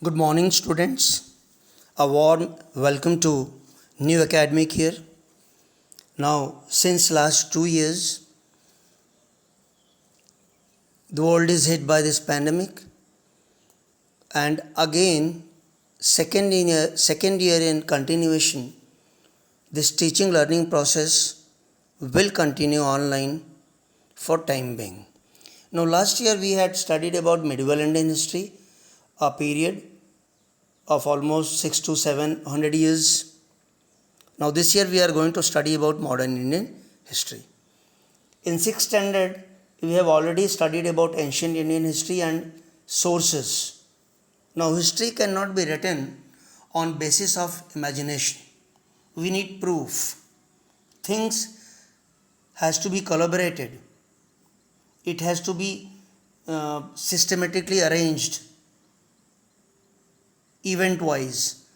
Good morning, students. A warm welcome to new academic year. Now, since last 2 years, the world is hit by this pandemic, and again, second year in continuation, this teaching learning process will continue online for time being. Now, last year we had studied about medieval Indian history, a period of almost 600 to 700 years. Now this year we are going to study about modern Indian history. In 6th standard we have already studied about ancient Indian history and sources. Now history cannot be written on basis of imagination. We need proof. Things has to be collaborated. It has to be systematically arranged event wise,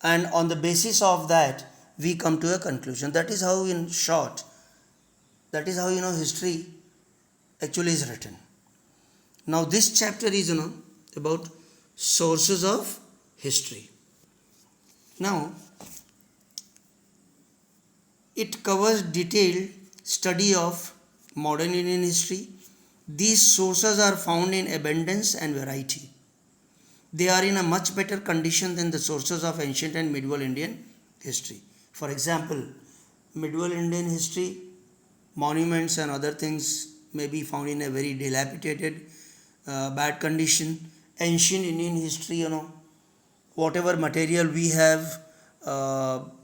and on the basis of that we come to a conclusion. That is how, in short, that is how history actually is written. Now this chapter is about sources of history. Now it covers detailed study of modern Indian history. These sources are found in abundance and variety. They are in a much better condition than the sources of ancient and medieval Indian history. For example, medieval Indian history, monuments and other things may be found in a very dilapidated, bad condition. Ancient Indian history, whatever material we have,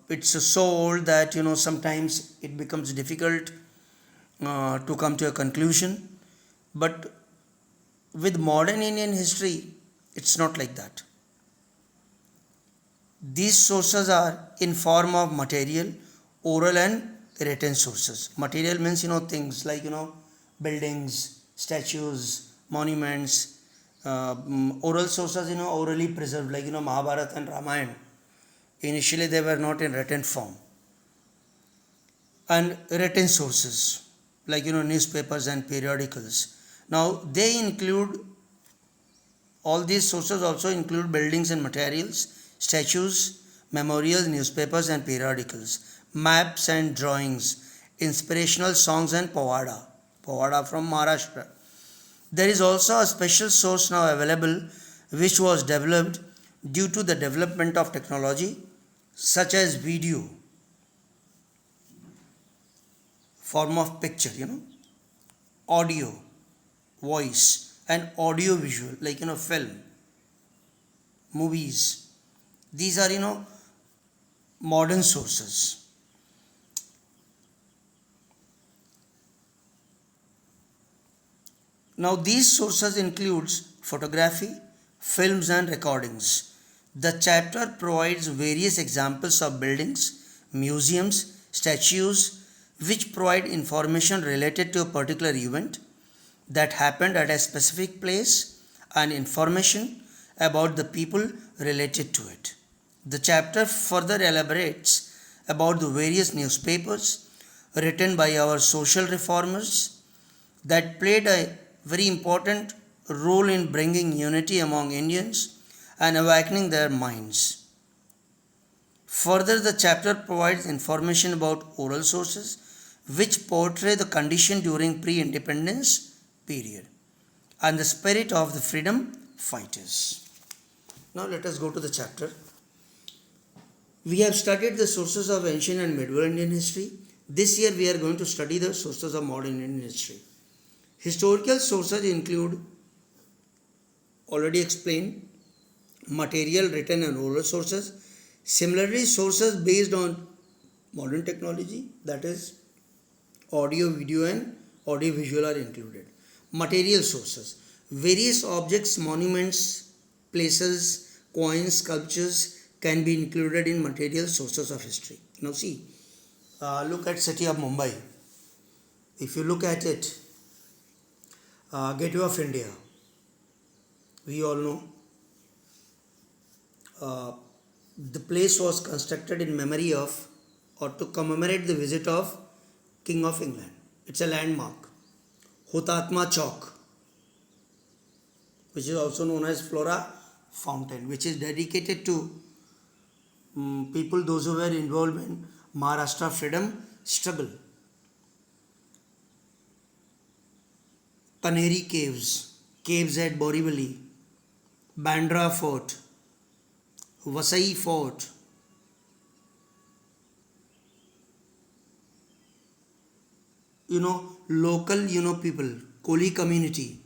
it's so old that sometimes it becomes difficult to come to a conclusion. But with modern Indian history, it's not like that. These sources are in form of material, oral and written sources. Material means things like buildings, statues, monuments. Oral sources orally preserved, like Mahabharata and Ramayana. Initially they were not in written form. And written sources like newspapers and periodicals. Now they include, all these sources also include buildings and materials, statues, memorials, newspapers and periodicals, maps and drawings, inspirational songs and Povada from Maharashtra. There is also a special source now available which was developed due to the development of technology such as video, form of picture, audio, voice and audio visual, like film, movies. These are modern sources. Now these sources includes photography, films and recordings. The chapter provides various examples of buildings, museums, statues which provide information related to a particular event that happened at a specific place and information about the people related to it. The chapter further elaborates about the various newspapers written by our social reformers that played a very important role in bringing unity among Indians and awakening their minds. Further, the chapter provides information about oral sources which portray the condition during pre-independence period and the spirit of the freedom fighters. Now let us go to the chapter. We have studied the sources of ancient and medieval Indian history. This year we are going to study the sources of modern Indian history. Historical sources include, already explained, material, written and oral sources. Similarly, sources based on modern technology, that is audio, video and audio visual, are included. Material sources, various objects, monuments, places, coins, sculptures can be included in material sources of history. Now see, look at city of Mumbai. If you look at it, Gateway of India, we all know the place was constructed in memory of, or to commemorate the visit of King of England. It's a landmark. Hutatma Chowk, which is also known as Flora fountain, which is dedicated to people those who were involved in Maharashtra freedom struggle. Kanheri Caves, caves at Borivali, Bandra Fort, Vasai Fort, local, people, Koli community,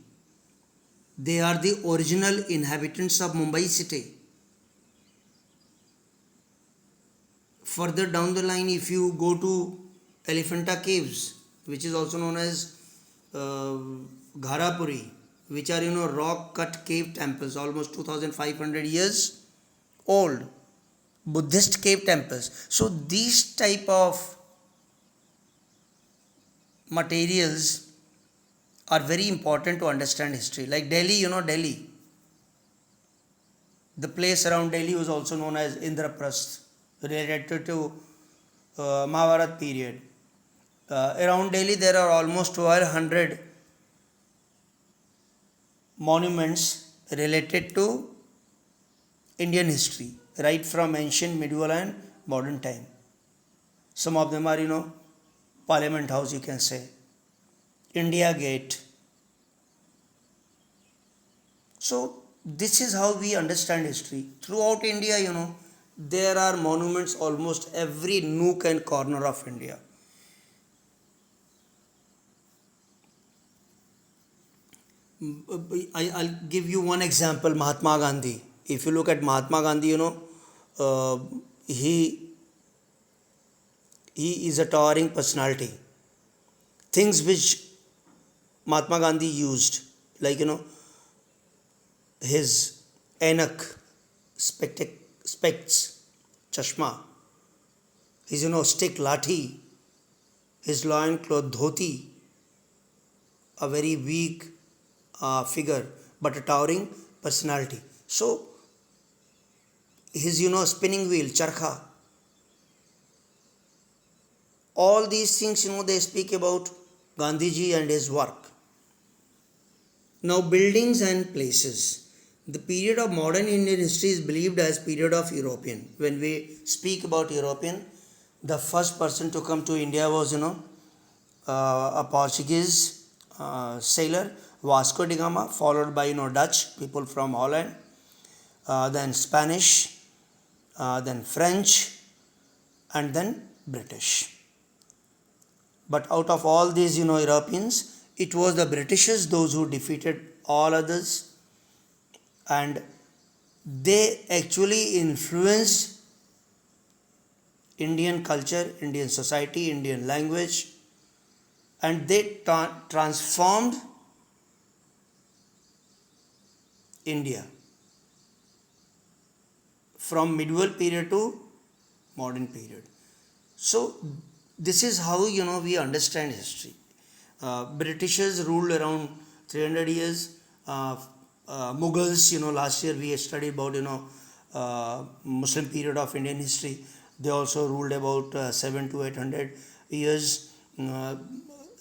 they are the original inhabitants of Mumbai city. Further down the line, if you go to Elephanta Caves, which is also known as Gharapuri, which are rock cut cave temples, almost 2500 years old, Buddhist cave temples. So these type of materials are very important to understand history. Like Delhi, Delhi, the place around Delhi was also known as Indraprasth, related to Mahabharat period. Around Delhi there are almost 1200 monuments related to Indian history, right from ancient, medieval and modern time. Some of them are, Parliament House, you can say, India Gate. So this is how we understand history. Throughout India, there are monuments almost every nook and corner of India. I'll give you one example, Mahatma Gandhi. If you look at Mahatma Gandhi, he is a towering personality. Things which Mahatma Gandhi used, like, his Anak, specs, chashma, his, stick lathi, his loincloth dhoti, a very weak figure, but a towering personality. So, his, spinning wheel, charkha, all these things, they speak about Gandhiji and his work. Now, buildings and places. The period of modern Indian history is believed as period of European. When we speak about European, the first person to come to India was, a Portuguese sailor, Vasco da Gama, followed by, Dutch, people from Holland, then Spanish, then French, and then British. But out of all these, Europeans, it was the Britishers, those who defeated all others, and they actually influenced Indian culture, Indian society, Indian language, and they transformed India from medieval period to modern period. So this is how we understand history. Britishers ruled around 300 years. Mughals, last year we studied about Muslim period of Indian history. They also ruled about 700 to 800 years.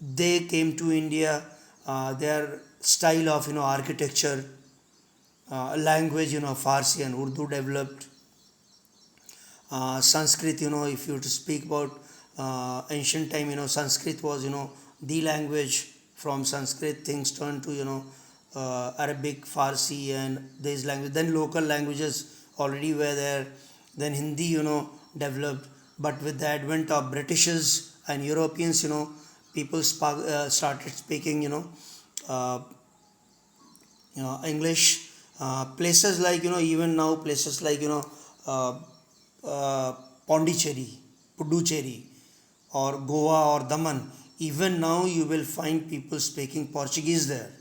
They came to India. Their style of architecture, language, Farsi and Urdu developed. Sanskrit, if you to speak about ancient time, Sanskrit was the language. From Sanskrit things turned to Arabic, Farsi and these languages. Then local languages already were there. Then Hindi developed. But with the advent of Britishers and Europeans, people started speaking English. Places like even now places like Pondicherry, Puducherry, or Goa or Daman, even now you will find people speaking Portuguese there.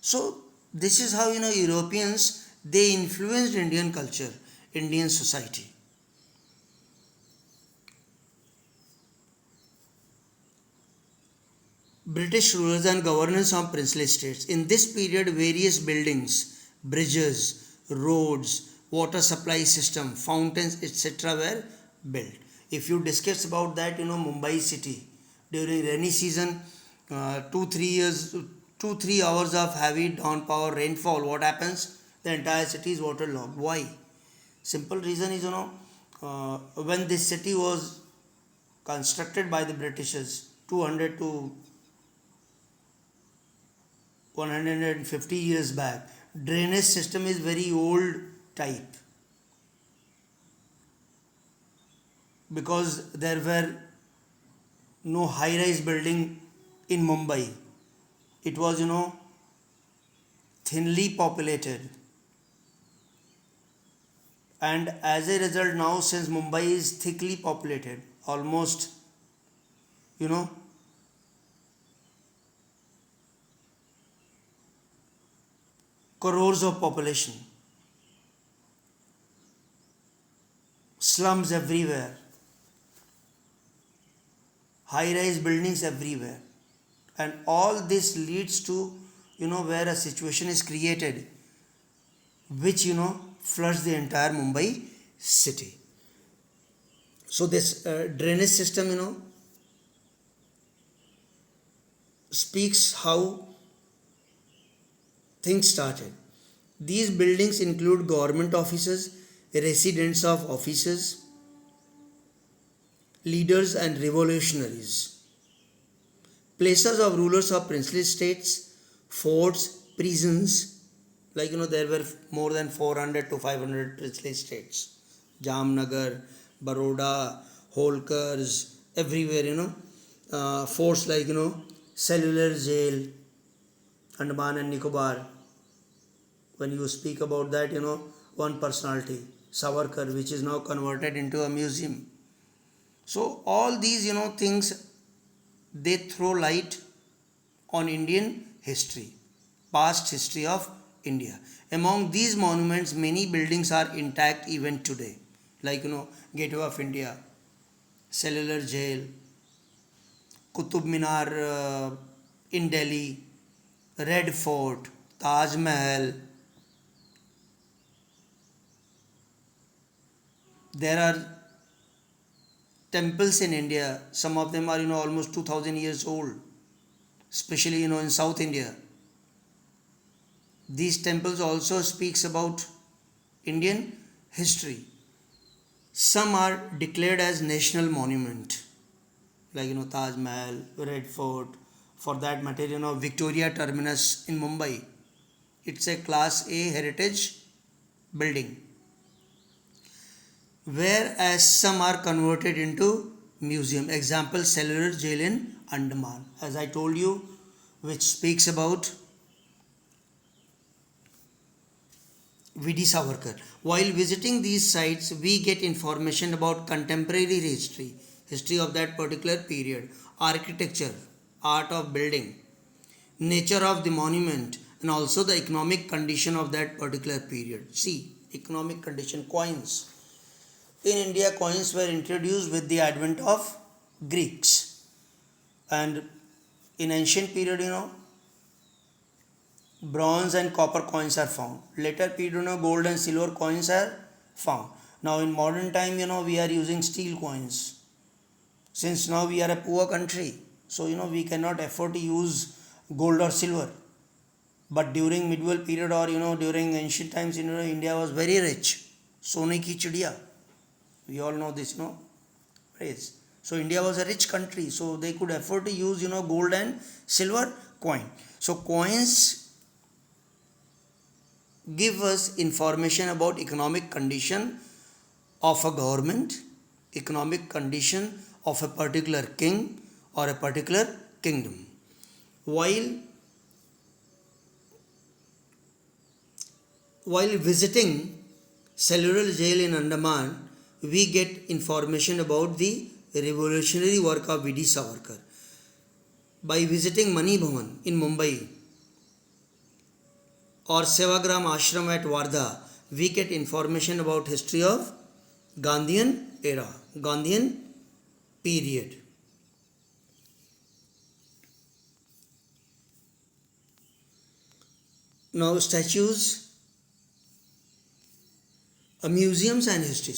So this is how Europeans, they influenced Indian culture, Indian society. British rulers and governance of princely states. In this period, various buildings, bridges, roads, water supply system, fountains, etc. were built. If you discuss about that, Mumbai city, during rainy season, 2-3 hours of heavy downpour rainfall, what happens? The entire city is waterlogged. Why? Simple reason is, when this city was constructed by the Britishers 200 to 150 years back, drainage system is very old type, because there were no high rise building in Mumbai. It was, thinly populated, and as a result, now since Mumbai is thickly populated, almost, you know crores of population, slums everywhere, high rise buildings everywhere, and all this leads to, where a situation is created which, floods the entire Mumbai city. So this drainage system, speaks how things started. These buildings include government offices, residents of offices, leaders and revolutionaries, places of rulers of princely states, forts, prisons. Like, there were more than 400 to 500 princely states. Jamnagar, Baroda, Holkars, everywhere, forts like, cellular jail, Andaman and Nicobar. When you speak about that, one personality, Savarkar, which is now converted into a museum. So all these, things, they throw light on Indian history, past history of India. Among these monuments, many buildings are intact even today, like, Gateway of India, Cellular Jail, Qutub Minar in Delhi, Red Fort, Taj Mahal. There are temples in India. Some of them are, almost 2000 years old, especially, in South India. These temples also speaks about Indian history. Some are declared as national monument, like, Taj Mahal, Red Fort, for that matter, Victoria Terminus in Mumbai. It's a Class A heritage building, whereas some are converted into museum. Example, Cellular Jail in Andaman, as I told you, which speaks about V.D. Savarkar. While visiting these sites, we get information about contemporary history of that particular period, architecture, art of building, nature of the monument, and also the economic condition of that particular period. See, economic condition, coins. In India, coins were introduced with the advent of Greeks, and in ancient period, bronze and copper coins are found. Later period, gold and silver coins are found. Now in modern time, we are using steel coins. Since now we are a poor country, so, we cannot afford to use gold or silver. But during medieval period, or, during ancient times, India was very rich. Sone ki chidiya. We all know this, phrase. So India was a rich country, so they could afford to use, gold and silver coin. So coins give us information about economic condition of a government, economic condition of a particular king or a particular kingdom. While visiting Cellular Jail in Andaman, we get information about the revolutionary work of V.D. Savarkar. By visiting Mani Bhavan in Mumbai or Sevagram Ashram at Wardha, we get information about history of Gandhian era, Gandhian period. Now statues, museums and history.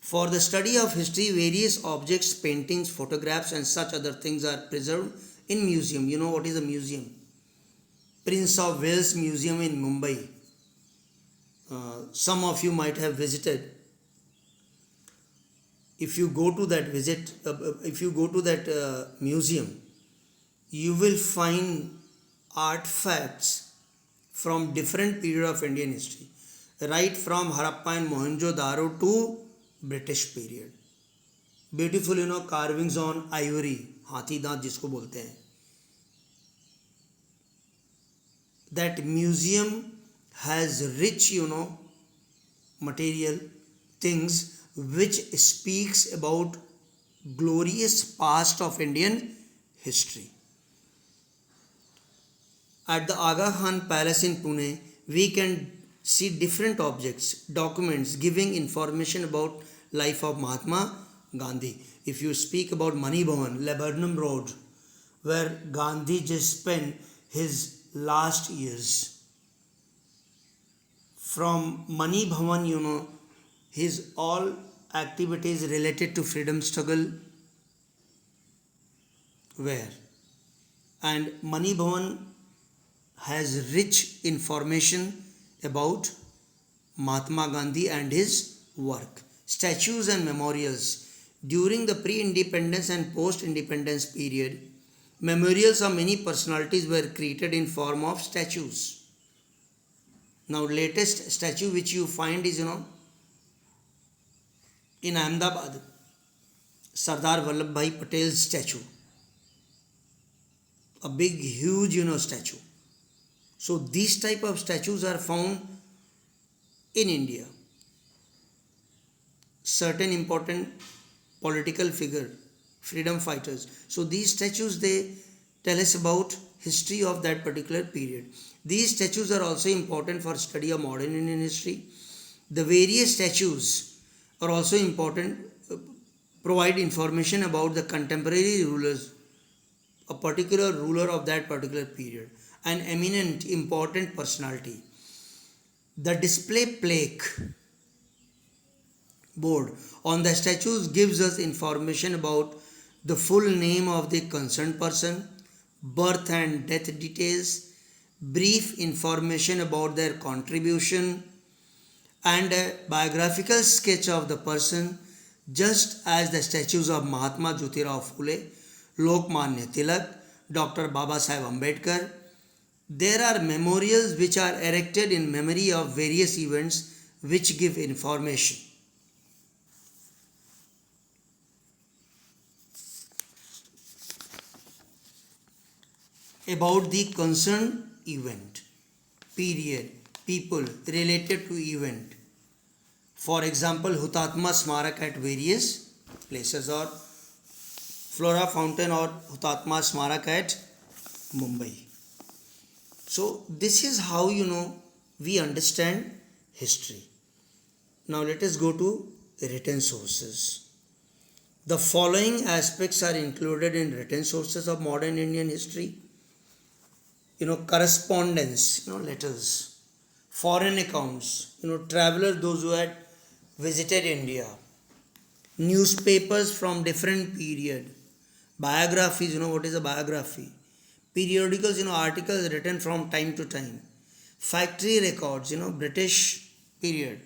For the study of history, various objects, paintings, photographs and such other things are preserved in museum. You know what is a museum? Prince of Wales Museum in Mumbai. some of you might have visited. If you go to that if you go to that museum, you will find artifacts from different period of Indian history, right from Harappa and Mohenjo-daro to British period. Beautiful, carvings on ivory, हाथी दांत जिसको बोलते हैं. That museum has rich, material things which speaks about glorious past of Indian history. At the Aga Khan Palace in Pune, we can see different objects, documents giving information about life of Mahatma Gandhi. If you speak about Mani Bhavan, Laburnum Road, where Gandhi just spent his last years. From Mani Bhavan, his all activities related to freedom struggle were. And Mani Bhavan has rich information about Mahatma Gandhi and his work. Statues and memorials. During the pre-independence and post-independence period, memorials of many personalities were created in form of statues. Now, latest statue which you find is, in Ahmedabad, Sardar Vallabhbhai Patel's statue. A big, huge, statue. So, these type of statues are found in India. Certain important political figure, freedom fighters. So, these statues, they tell us about history of that particular period. These statues are also important for study of modern Indian history. The various statues are also important, provide information about the contemporary rulers, a particular ruler of that particular period, an eminent, important personality. The display plaque board on the statues gives us information about the full name of the concerned person, birth and death details, brief information about their contribution, and a biographical sketch of the person, just as the statues of Mahatma Jyotirao Phule, Lokmanya Tilak, Dr. Babasaheb Ambedkar. There are memorials which are erected in memory of various events which give information. About the concerned event, period, people related to event. For example, Hutatma Smarak at various places, or Flora Fountain or Hutatma Smarak at Mumbai. So this is how we understand history. Now let us go to written sources. The following aspects are included in written sources of modern Indian history. Correspondence, letters, foreign accounts, travelers, those who had visited India, newspapers from different period, biographies, what is a biography, periodicals, articles written from time to time, factory records, British period,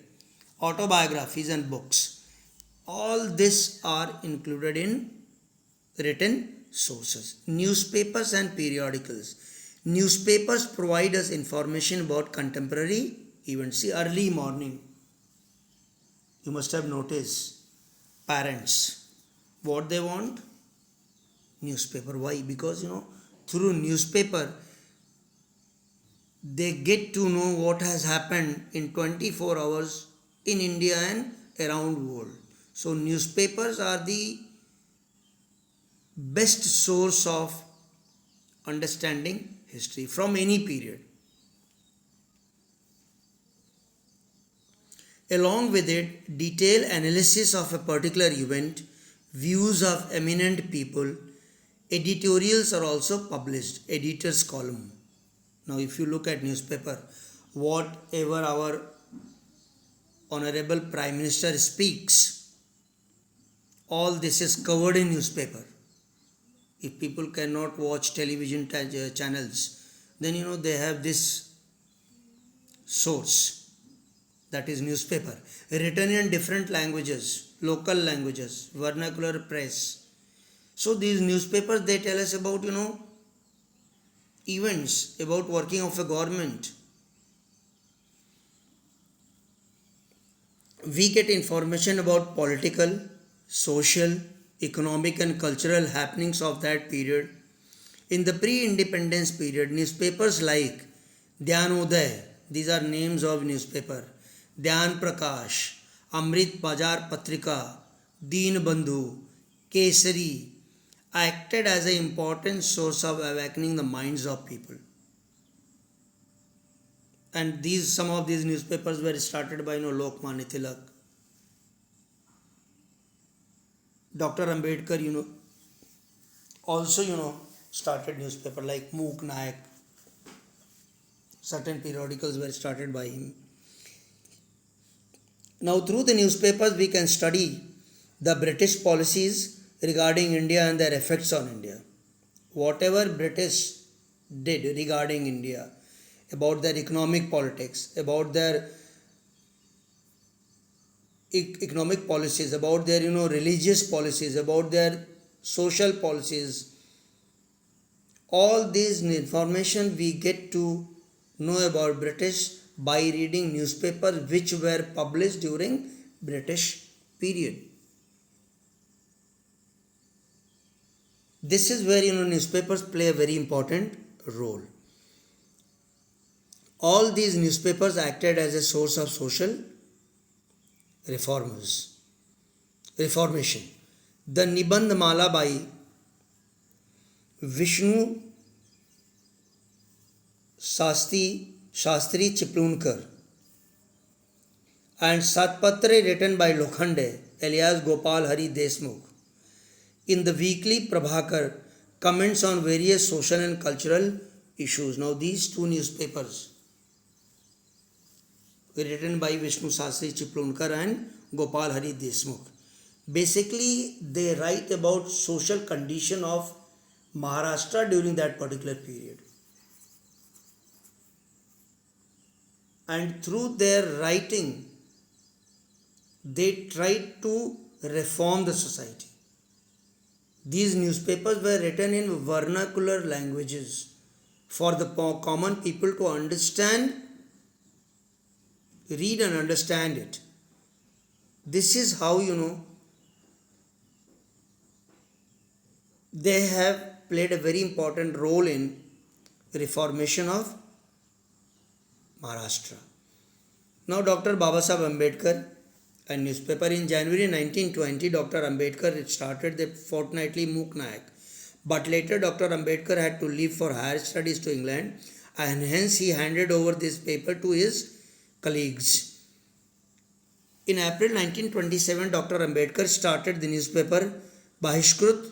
autobiographies and books. All this are included in written sources. Newspapers and periodicals. Newspapers provide us information about contemporary events. See, early morning, you must have noticed, parents, what they want? Newspaper. Why? Because, through newspaper, they get to know what has happened in 24 hours in India and around world. So, newspapers are the best source of understanding history from any period. Along with it, detailed analysis of a particular event, views of eminent people, editorials are also published, editor's column. Now if you look at newspaper, whatever our Honorable Prime Minister speaks, all this is covered in newspaper. If people cannot watch television channels, then they have this source. that is newspaper, written in different languages, local languages, vernacular press. So these newspapers, they tell us about, events, about working of a government. We get information about political, social, economic and cultural happenings of that period. In the pre-independence period, newspapers like Dhyan Uday, these are names of newspaper, Dhyan Prakash, Amrit Bazar Patrika, Deen Bandhu, Kesari, acted as an important source of awakening the minds of people. And some of these newspapers were started by Lokmanya Tilak, Dr. Ambedkar, also started newspaper like Mook Nayak. Certain periodicals were started by him. Now through the newspapers we can study the British policies regarding India and their effects on India. Whatever British did regarding India, about their economic politics, about their economic policies, about their religious policies, about their social policies, all these information we get to know about British by reading newspapers which were published during British period. This is where newspapers play a very important role. All these newspapers acted as a source of social reformation. The Nibandh Mala by Vishnu Shastri Chiplunkar and Satpatre written by Lokhande alias Gopal Hari Deshmukh. In the weekly Prabhakar, comments on various social and cultural issues. Now these two newspapers were written by Vishnu Shastri Chiplunkar and Gopal Hari Deshmukh. Basically, they write about social condition of Maharashtra during that particular period. And through their writing, they tried to reform the society. These newspapers were written in vernacular languages for the common people to understand, read and understand it. This is how they have played a very important role in reformation of Maharashtra. Now Dr. Babasaheb Ambedkar, a newspaper in January 1920, Dr. Ambedkar started the fortnightly Mook Nayak. But later Dr. Ambedkar had to leave for higher studies to England and hence he handed over this paper to his colleagues. In April 1927, Dr. Ambedkar started the newspaper Bahishkrut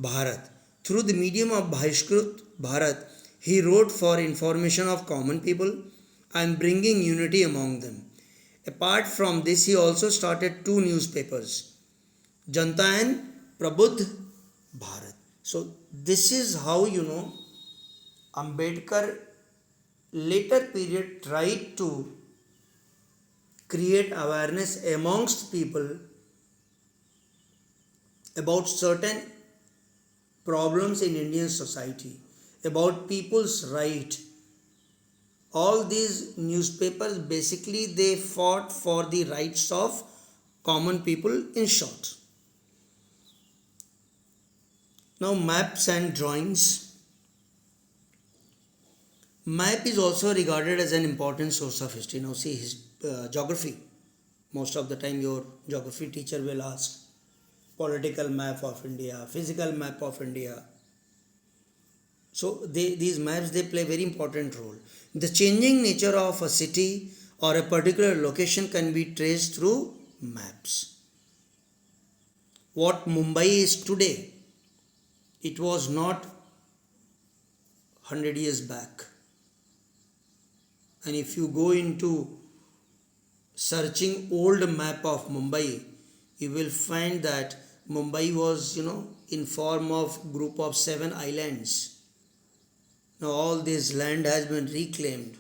Bharat. Through the medium of Bahishkrut Bharat, he wrote for information of common people and bringing unity among them. Apart from this, he also started two newspapers, Janta and Prabuddh Bharat. So this is how Ambedkar later period tried to create awareness amongst people about certain problems in Indian society, about people's right. All these newspapers basically they fought for the rights of common people in short. Now maps and drawings. Map is also regarded as an important source of history. Now see geography. Most of the time your geography teacher will ask political map of India, physical map of India. So these maps they play a very important role. The changing nature of a city or a particular location can be traced through maps. What Mumbai is today, it was not 100 years back. And if you go into searching old map of Mumbai, you will find that Mumbai was, in form of group of 7 islands. Now all this land has been reclaimed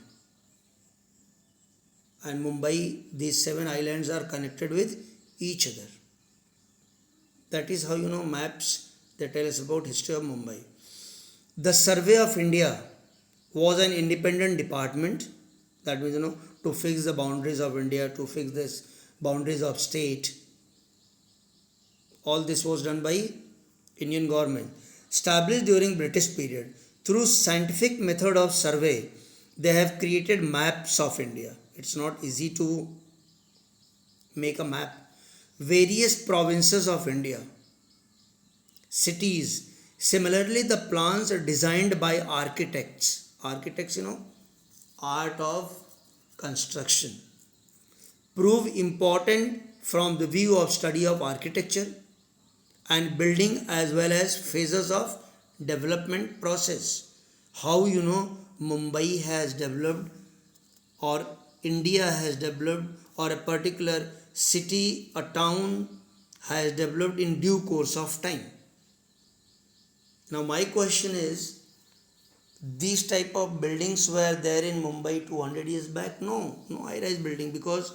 and Mumbai, these 7 islands are connected with each other. That is how maps they tell us about history of Mumbai. The Survey of India was an independent department. That means to fix the boundaries of India, to fix this boundaries of state. All this was done by Indian government. Established during British period, through scientific method of survey, they have created maps of India. It's not easy to make a map. Various provinces of India, cities. Similarly, the plans are designed by architects. Architects, art of construction. Prove important from the view of study of architecture and building as well as phases of development process. How Mumbai has developed, or India has developed, or a particular city, a town has developed in due course of time. Now my question is, these type of buildings were there in Mumbai 200 years back? No high-rise building, because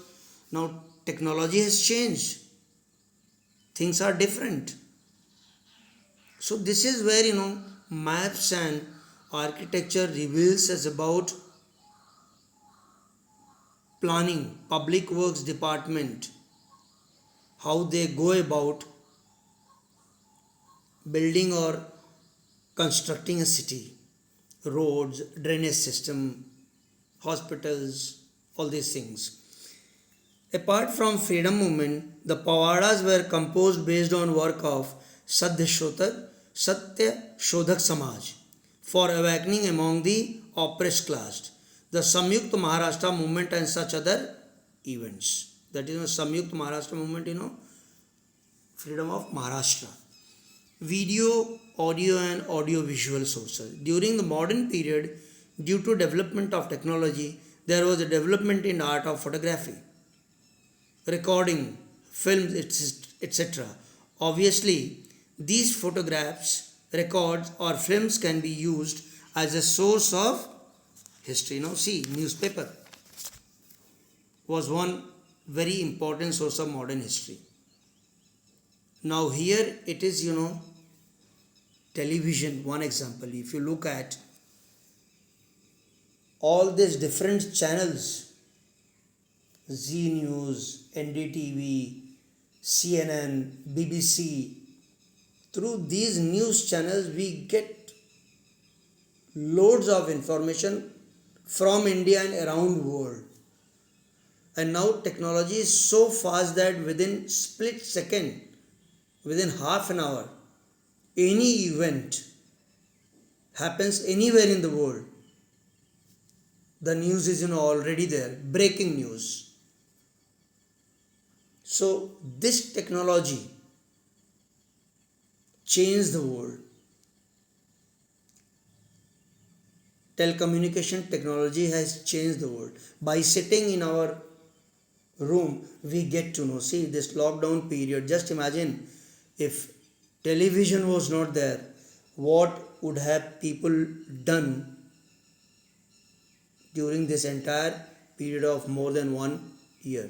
now technology has changed. Things are different. So this is where maps and architecture reveals us about planning, public works department, how they go about building or constructing a city, roads, drainage system, hospitals, all these things. Apart from freedom movement, the Pavadas were composed based on work of Satya Shodhak Samaj for awakening among the oppressed class, the Samyukt Maharashtra movement and such other events. That is Samyukt Maharashtra movement, freedom of Maharashtra. Video, audio and audio visual sources. During the modern period, due to development of technology, there was a development in art of photography, recording, films, etc. Obviously, these photographs, records or films can be used as a source of history. See, newspaper was one very important source of modern history. Now here it is, television, one example. If you look at all these different channels, Z News, NDTV, CNN, BBC, through these news channels we get loads of information from India and around the world. And now technology is so fast that within split second, within half an hour, any event happens anywhere in the world, the news is already there, breaking news. So this technology changed the world. Telecommunication technology has changed the world. By sitting in our room, we get to know. See, this lockdown period, just imagine if television was not there, what would have people done during this entire period of more than 1 year?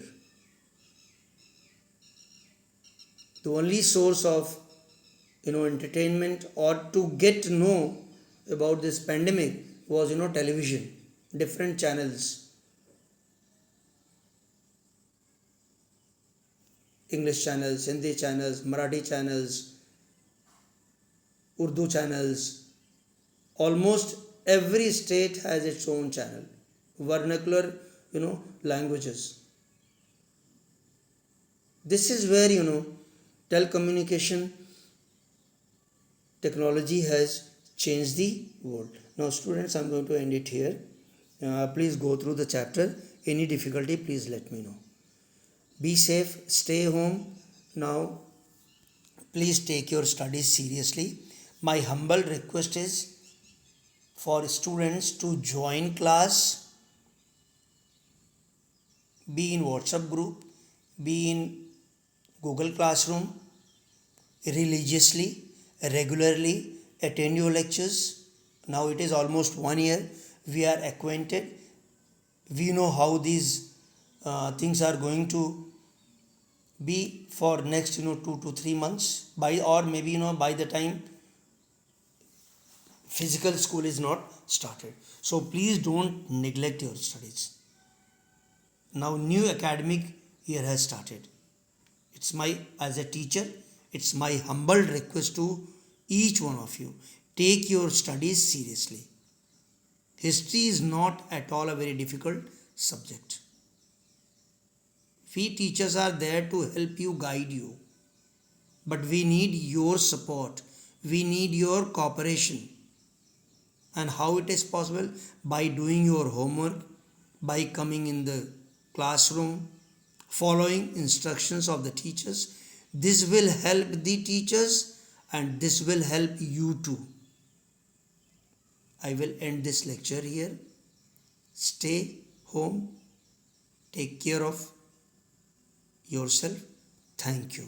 The only source of entertainment or to get to know about this pandemic was television, different channels, English channels, Hindi channels, Marathi channels, Urdu channels. Almost every state has its own channel, vernacular languages. This is where telecommunication technology has changed the world. Now students, I'm going to end it here. Please go through the chapter. Any difficulty, please let me know. Be safe, stay home. Now please take your studies seriously. My humble request is for students to join class, be in WhatsApp group, be in Google Classroom, religiously, regularly, attend your lectures. Now it is almost 1 year. We are acquainted. We know how these things are going to be for next 2 to 3 months, by or maybe by the time physical school is not started. So please don't neglect your studies. Now new academic year has started. It's my, as a teacher, it's my humble request to each one of you, take your studies seriously. History is not at all a very difficult subject. We teachers are there to help you, guide you, but we need your support, we need your cooperation. And how it is possible? By doing your homework, by coming in the classroom, following instructions of the teachers. This will help the teachers and this will help you too. I will end this lecture here. Stay home, take care of yourself. Thank you.